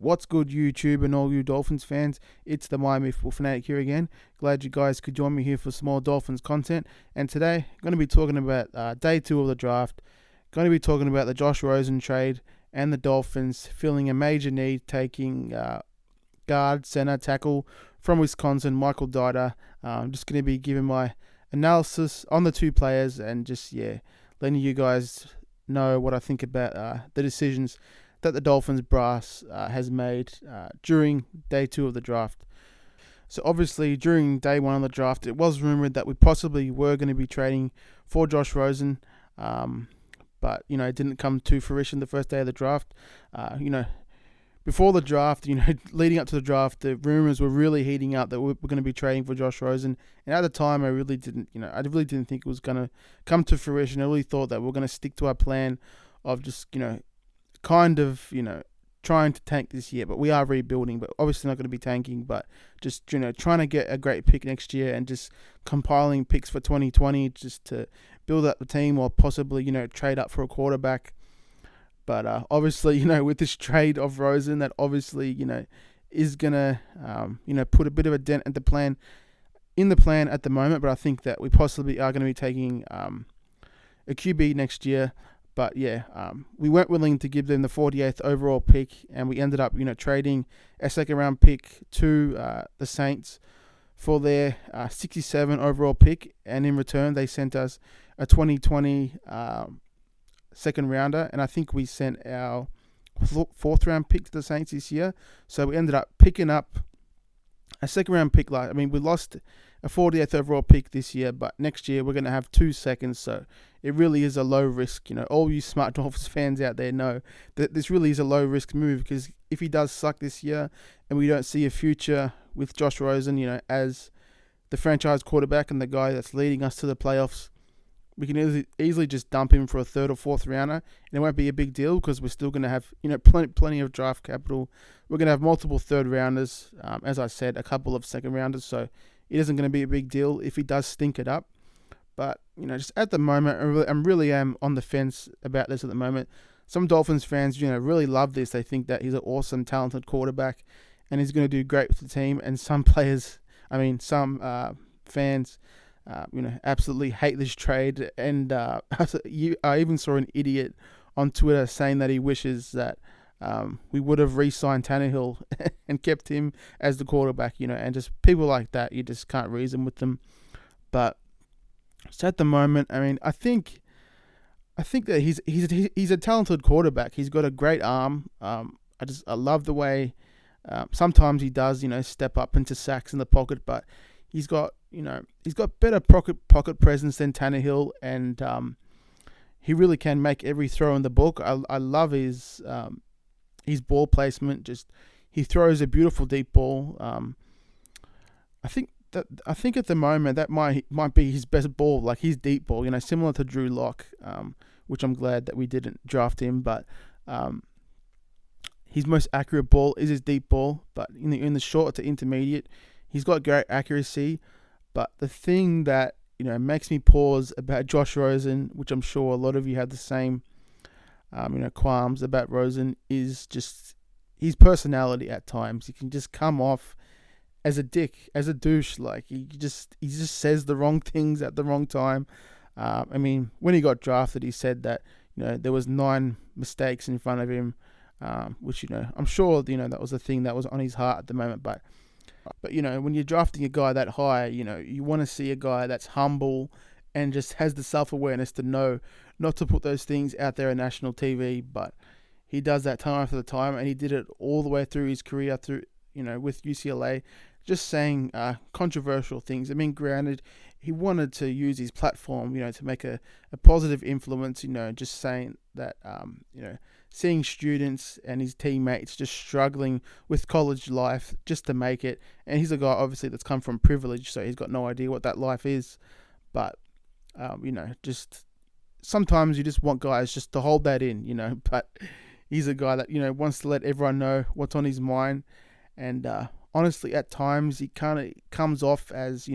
What's good, YouTube and all you Dolphins fans? It's the Miami Football Fanatic here again. Glad you guys could join me here for some more Dolphins content. And today, I'm going to be talking about day 2 of the draft. Going to be talking about the Josh Rosen trade and the Dolphins feeling a major need, taking guard, center, tackle from Wisconsin, Michael Deiter. I'm just going to be giving my analysis on the two players and just, letting you guys know what I think about the decisions that the Dolphins brass has made during day 2 of the draft. So obviously during day 1 of the draft, it was rumored that we possibly were going to be trading for Josh Rosen, but it didn't come to fruition the first day of the draft. Before the draft, leading up to the draft, the rumors were really heating up that we're going to be trading for Josh Rosen. And at the time, I really didn't think it was going to come to fruition. I really thought that we're going to stick to our plan of just, trying to tank this year. But we are rebuilding, but obviously not going to be tanking, but just, trying to get a great pick next year and just compiling picks for 2020 just to build up the team or possibly, trade up for a quarterback. But obviously, with this trade of Rosen, that obviously, is going to, put a bit of a dent in the plan at the moment. But I think that we possibly are going to be taking a QB next year. But we weren't willing to give them the 48th overall pick, and we ended up, trading a second-round pick to the Saints for their 67 overall pick. And in return, they sent us a 2020 second rounder, and I think we sent our 4th round pick to the Saints this year. So we ended up picking up a second round pick. We lost a 48th overall pick this year, but next year we're going to have 2 seconds. So it really is a low risk. All you smart Dolphins fans out there know that this really is a low risk move, because if he does suck this year and we don't see a future with Josh Rosen, as the franchise quarterback and the guy that's leading us to the playoffs, we can easily just dump him for a 3rd or 4th rounder, and it won't be a big deal because we're still going to have plenty of draft capital. We're going to have multiple 3rd rounders, as I said, a couple of 2nd rounders, so it isn't going to be a big deal if he does stink it up. But just at the moment, I really am on the fence about this at the moment. Some Dolphins fans, really love this. They think that he's an awesome, talented quarterback, and he's going to do great with the team. And some players, some fans, absolutely hate this trade. And I even saw an idiot on Twitter saying that he wishes that we would have re-signed Tannehill and kept him as the quarterback, and just people like that, you just can't reason with them. But so at the moment, I think that he's a talented quarterback. He's got a great arm. I love the way sometimes he does, step up into sacks in the pocket, but he's got better pocket presence than Tannehill, and he really can make every throw in the book. I love his ball placement. Just he throws a beautiful deep ball. I think at the moment that might be his best ball, like his deep ball. Similar to Drew Lock, which I'm glad that we didn't draft him, but his most accurate ball is his deep ball. But in the short to intermediate, he's got great accuracy. But the thing that makes me pause about Josh Rosen, which I'm sure a lot of you have the same qualms about Rosen, is just his personality at times. He can just come off as a dick, as a douche. Like he just says the wrong things at the wrong time. When he got drafted, he said that there was 9 mistakes in front of him, which I'm sure that was the thing that was on his heart at the moment. But when you're drafting a guy that high, you want to see a guy that's humble and just has the self-awareness to know not to put those things out there on national TV. But he does that time after the time, and he did it all the way through his career with UCLA, just saying controversial things. Granted, he wanted to use his platform, to make a positive influence, just saying that, seeing students and his teammates just struggling with college life just to make it. And he's a guy, obviously, that's come from privilege, so he's got no idea what that life is. But, just sometimes you just want guys just to hold that in, but he's a guy that, wants to let everyone know what's on his mind. And honestly, at times, he kind of comes off as,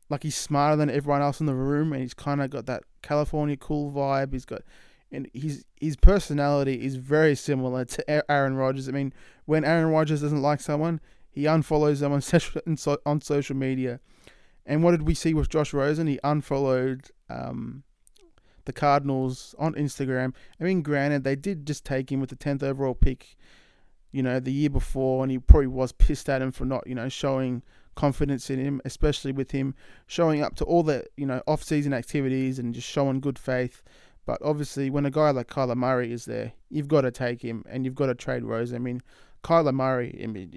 like he's smarter than everyone else in the room, and he's kind of got that California cool vibe. He's got, and his personality is very similar to Aaron Rodgers. I mean, when Aaron Rodgers doesn't like someone, he unfollows them on social media. And what did we see with Josh Rosen? He unfollowed the Cardinals on Instagram. I mean, granted, they did just take him with the 10th overall pick, the year before, and he probably was pissed at him for not, showing confidence in him, especially with him showing up to all the, off-season activities and just showing good faith. But obviously, when a guy like Kyler Murray is there, you've got to take him and you've got to trade Rosen. I mean, Kyler Murray,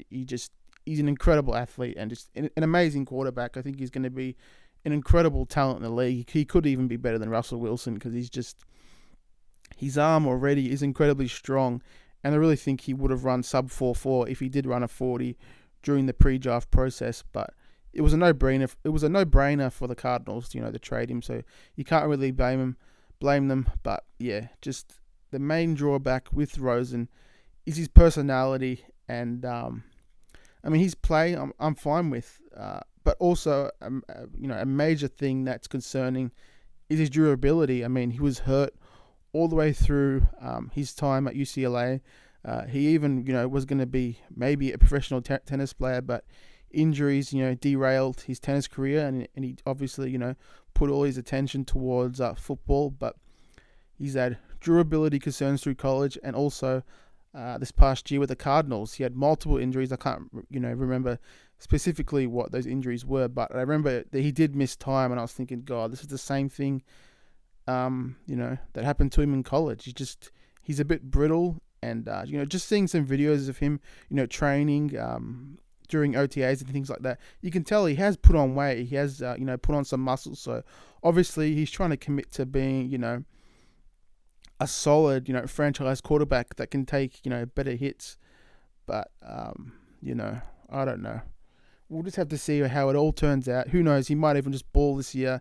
he's an incredible athlete and just an amazing quarterback. I think he's going to be an incredible talent in the league. He could even be better than Russell Wilson because his arm already is incredibly strong. And I really think he would have run sub 4.4 if he did run a 40 during the pre-draft process. But it was a no-brainer. It was a no-brainer for the Cardinals, to trade him. So you can't really blame them. But yeah, just the main drawback with Rosen is his personality, and his play I'm fine with. But also, a major thing that's concerning is his durability. I mean, he was hurt all the way through his time at UCLA. He even, was going to be maybe a professional tennis player, but injuries, derailed his tennis career, and he obviously, put all his attention towards football. But he's had durability concerns through college, and also this past year with the Cardinals, he had multiple injuries. I can't, remember specifically what those injuries were, but I remember that he did miss time, and I was thinking, God, this is the same thing, that happened to him in college. He's a bit brittle, and just seeing some videos of him, training during OTAs and things like that, you can tell he has put on weight. He has, put on some muscle. So obviously he's trying to commit to being, a solid, franchise quarterback that can take, better hits. But, I don't know. We'll just have to see how it all turns out. Who knows? He might even just ball this year.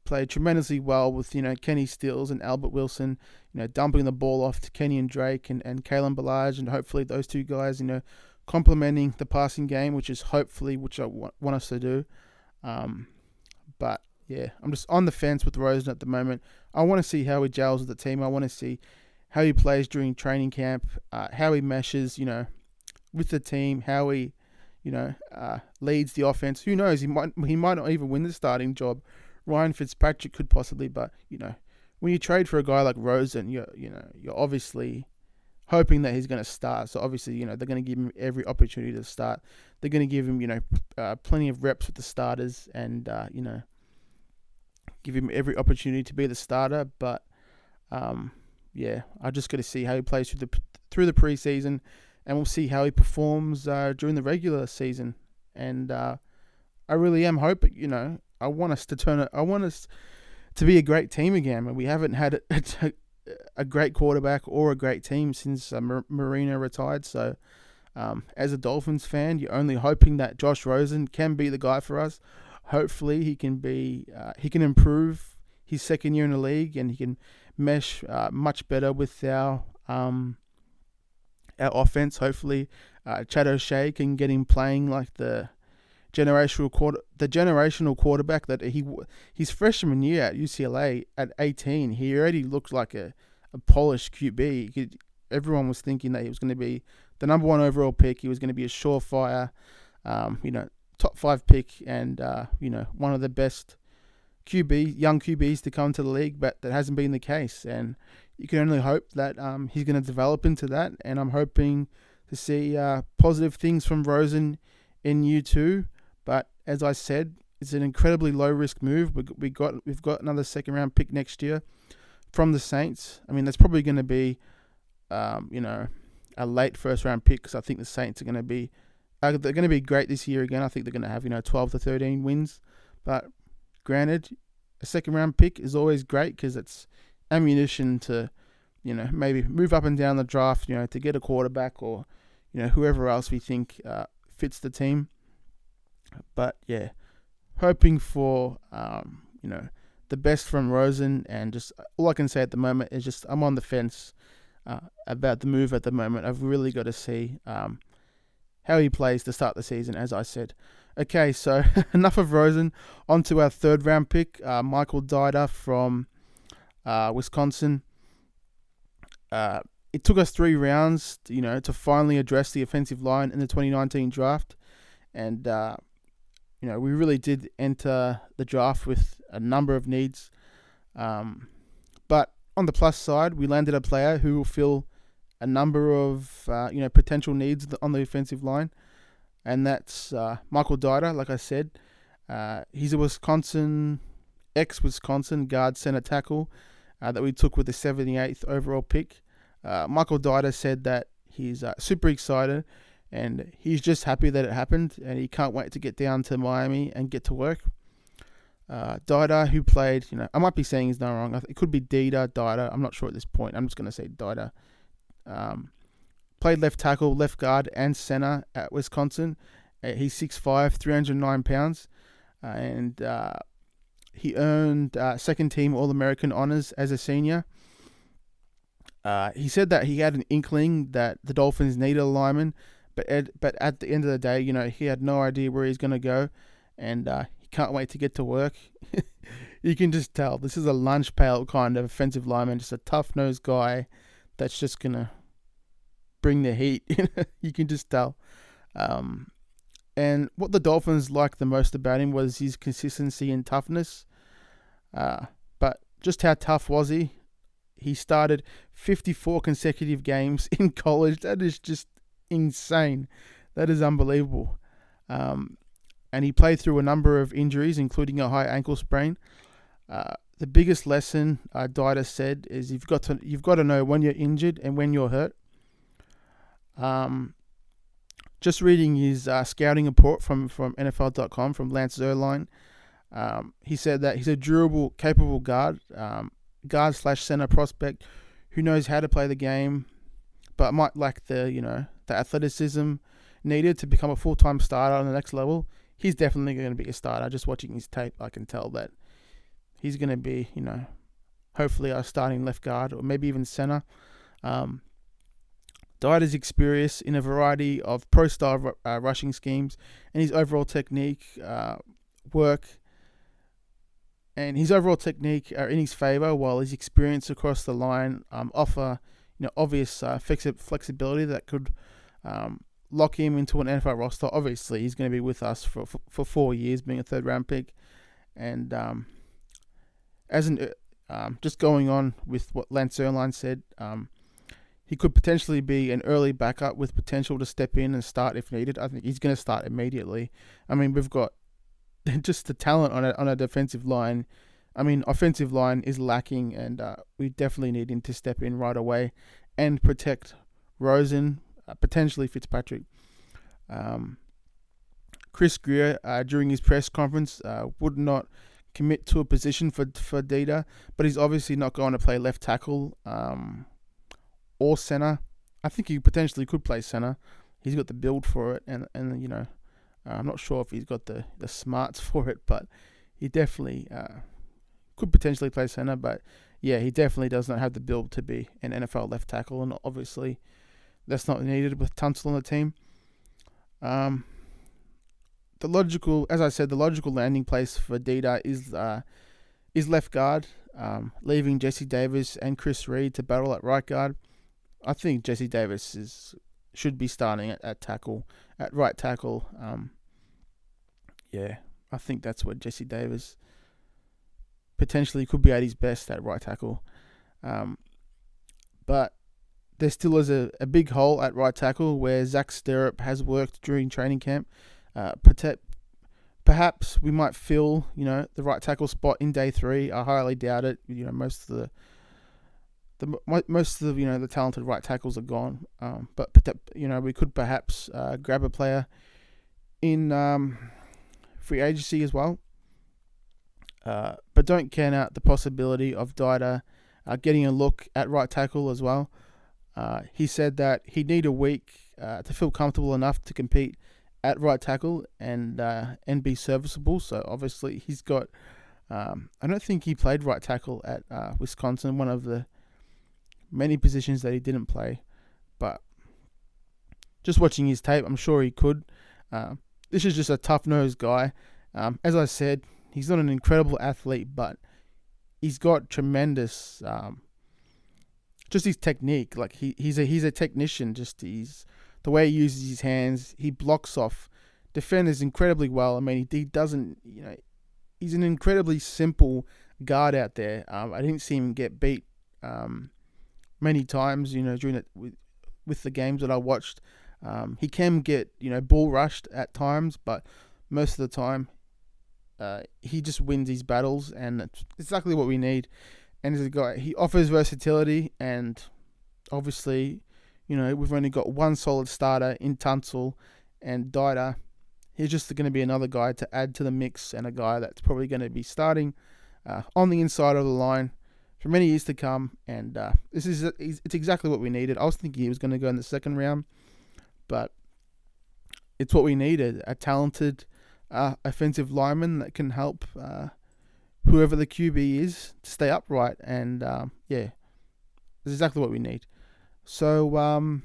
Played tremendously well with, Kenny Stills and Albert Wilson, dumping the ball off to Kenny and Drake and Kalen Ballage, and hopefully those two guys, complementing the passing game, which I want us to do. But yeah, I'm just on the fence with Rosen at the moment. I want to see how he gels with the team. I want to see how he plays during training camp, how he meshes, with the team, how he, leads the offense. Who knows? He might not even win the starting job. Ryan Fitzpatrick could possibly, but when you trade for a guy like Rosen, you're obviously hoping that he's going to start. So obviously, they're going to give him every opportunity to start. They're going to give him, plenty of reps with the starters, and give him every opportunity to be the starter. But I just got to see how he plays through the preseason, and we'll see how he performs during the regular season. And I really am hoping, I want us to be a great team again. And we haven't had a great quarterback or a great team since Marino retired. So as a Dolphins fan, you're only hoping that Josh Rosen can be the guy for us. Hopefully he can improve his second year in the league, and he can mesh much better with our offense. Hopefully Chad O'Shea can get him playing like the generational quarterback that his freshman year at UCLA at 18. He already looked like a polished QB. Everyone was thinking that he was going to be the number 1 overall pick. He was going to be a surefire, top 5 pick, and one of the best young QBs to come to the league, but that hasn't been the case. And you can only hope that he's going to develop into that. And I'm hoping to see positive things from Rosen in year 2. But as I said, it's an incredibly low risk move. We've got another second round pick next year from the Saints. I mean, that's probably going to be, a late first round pick, because I think the Saints are going to be they're going to be great this year again. I think they're going to have 12 to 13 wins. But granted, a second round pick is always great because it's ammunition to maybe move up and down the draft, to get a quarterback or whoever else we think fits the team. But yeah, hoping for the best from Rosen, and just all I can say at the moment is just I'm on the fence about the move at the moment. I've really got to see how he plays to start the season, as I said. Okay, so enough of Rosen. On to our third round pick, Michael Deiter from Wisconsin. It took us 3 rounds, to finally address the offensive line in the 2019 draft, and we really did enter the draft with a number of needs. But on the plus side, we landed a player who will fill a number of potential needs on the offensive line, and that's Michael Deiter. Like I said, he's a ex-Wisconsin guard center tackle that we took with the 78th overall pick. Michael Deiter said that he's super excited and he's just happy that it happened, and he can't wait to get down to Miami and get to work. Deiter, who played, I might be saying his name wrong. It could be Deiter. I'm not sure at this point. I'm just going to say Deiter. Played left tackle, left guard, and center at Wisconsin. He's 6'5", 309 pounds, and he earned second team All-American honors as a senior. He said that he had an inkling that the Dolphins needed a lineman, but at the end of the day, he had no idea where he's going to go, and he can't wait to get to work. You can just tell this is a lunch pail kind of offensive lineman, just a tough-nosed guy that's just going to bring the heat. You can just tell. And what the Dolphins liked the most about him was his consistency and toughness. But just how tough was he? He started 54 consecutive games in college. That is just insane. That is unbelievable. And he played through a number of injuries, including a high ankle sprain. The biggest lesson Deiter said is you've got to know when you're injured and when you're hurt. Just reading his scouting report from NFL.com from Lance Zierlein, he said that he's a durable, capable guard/center prospect who knows how to play the game, but might lack the athleticism needed to become a full-time starter on the next level. He's definitely going to be a starter. Just watching his tape, I can tell that he's going to be, hopefully a starting left guard or maybe even center. Deiter's experience in a variety of pro-style rushing schemes and his overall technique are in his favor, while his experience across the line offer obvious flexibility that could lock him into an NFL roster. Obviously, he's going to be with us for 4 years, being a third-round pick, and just going on with what Lance Zierlein said, he could potentially be an early backup with potential to step in and start if needed. I think he's going to start immediately. I mean, we've got just the talent on a defensive line. I mean, offensive line is lacking, and we definitely need him to step in right away and protect Rosen, potentially Fitzpatrick. Chris Greer, during his press conference, would not commit to a position for Deiter, but he's obviously not going to play left tackle or center. I think he potentially could play center. He's got the build for it, and I'm not sure if he's got the smarts for it, but he definitely could potentially play center. But yeah, he definitely does not have the build to be an NFL left tackle, and obviously that's not needed with Tunsil on the team. The logical landing place for Deiter is left guard, leaving Jesse Davis and Chris Reed to battle at right guard. I think Jesse Davis should be starting at right tackle. I think that's where Jesse Davis potentially could be at his best, at right tackle. But there still is a big hole at right tackle where Zach Stirrup has worked during training camp. Perhaps we might fill, the right tackle spot in day 3. I highly doubt it. Most of the talented right tackles are gone. But we could perhaps grab a player in free agency as well. But don't count out the possibility of Deiter getting a look at right tackle as well. He said that he'd need a week to feel comfortable enough to compete at right tackle and be serviceable. So obviously he's got. I don't think he played right tackle at Wisconsin, one of the many positions that he didn't play. But just watching his tape, I'm sure he could. This is just a tough-nosed guy. As I said, he's not an incredible athlete, but he's got tremendous just his technique. Like he's a technician. Just the way he uses his hands. He blocks off defenders incredibly well. I mean, he doesn't. He's an incredibly simple guard out there. I didn't see him get beat many times. During it with the games that I watched, he can get bull rushed at times, but most of the time, he just wins his battles, and that's exactly what we need. And as a guy, he offers versatility, and obviously, we've only got one solid starter in Tunsil and Deiter. He's just going to be another guy to add to the mix, and a guy that's probably going to be starting on the inside of the line for many years to come. And it's exactly what we needed. I was thinking he was going to go in the second round, but it's what we needed: a talented offensive lineman that can help whoever the QB is to stay upright. And that's exactly what we need. So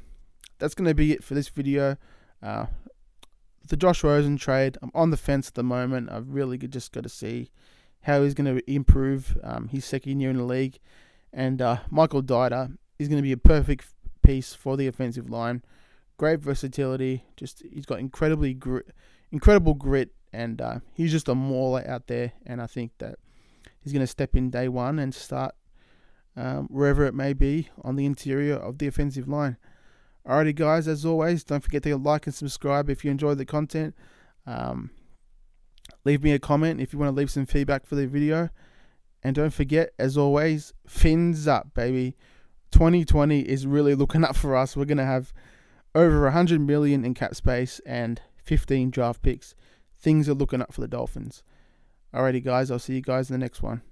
that's going to be it for this video. The Josh Rosen trade, I'm on the fence at the moment. I've really just got to see how he's going to improve his second year in the league. And Michael Deiter is going to be a perfect piece for the offensive line. Great versatility. He's got incredible grit, and he's just a mauler out there. And I think that he's going to step in day one and start wherever it may be on the interior of the offensive line. Alrighty, guys, as always, don't forget to like and subscribe if you enjoyed the content. Leave me a comment if you want to leave some feedback for the video. And don't forget, as always, fins up, baby. 2020 is really looking up for us. We're going to have over 100 million in cap space and 15 draft picks. Things are looking up for the Dolphins. Alrighty, guys, I'll see you guys in the next one.